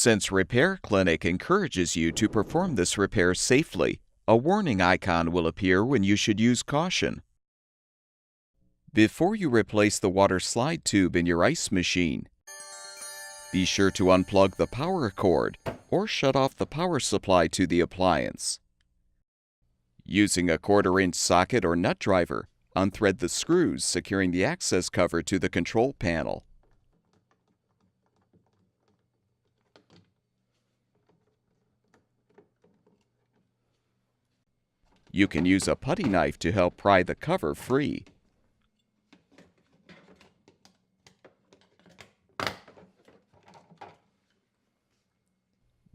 Since Repair Clinic encourages you to perform this repair safely, a warning icon will appear when you should use caution. Before you replace the water slide tube in your ice machine, be sure to unplug the power cord or shut off the power supply to the appliance. Using a 1/4-inch socket or nut driver, unthread the screws securing the access cover to the control panel. You can use a putty knife to help pry the cover free.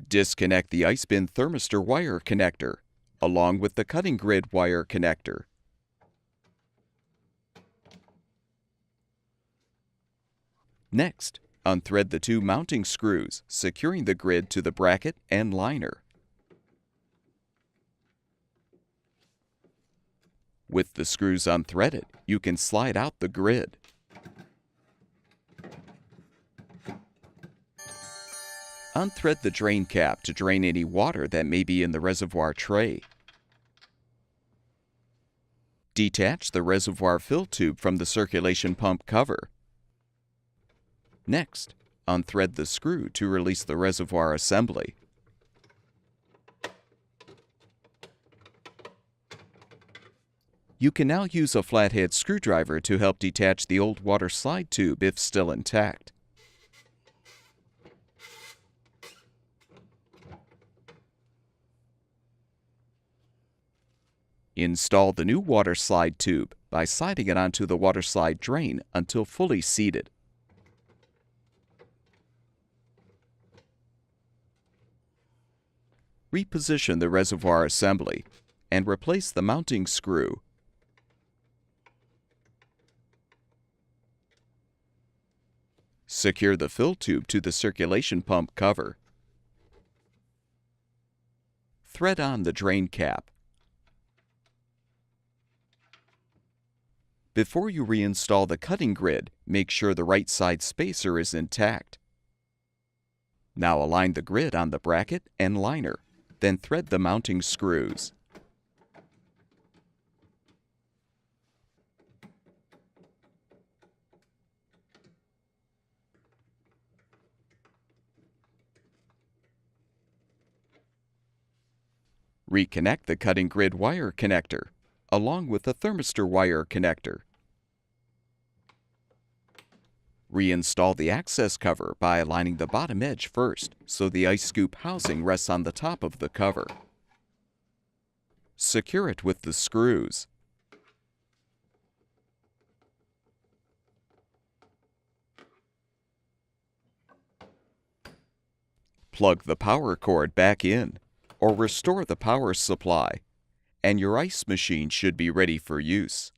Disconnect the ice bin thermistor wire connector, along with the cutting grid wire connector. Next, unthread the 2 mounting screws, securing the grid to the bracket and liner. With the screws unthreaded, you can slide out the grid. Unthread the drain cap to drain any water that may be in the reservoir tray. Detach the reservoir fill tube from the circulation pump cover. Next, unthread the screw to release the reservoir assembly. You can now use a flathead screwdriver to help detach the old water slide tube if still intact. Install the new water slide tube by sliding it onto the water slide drain until fully seated. Reposition the reservoir assembly and replace the mounting screw. Secure the fill tube to the circulation pump cover. Thread on the drain cap. Before you reinstall the cutting grid, make sure the right side spacer is intact. Now align the grid on the bracket and liner, then thread the mounting screws. Reconnect the cutting grid wire connector, along with the thermistor wire connector. Reinstall the access cover by aligning the bottom edge first, so the ice scoop housing rests on the top of the cover. Secure it with the screws. Plug the power cord back in, or restore the power supply, and your ice machine should be ready for use.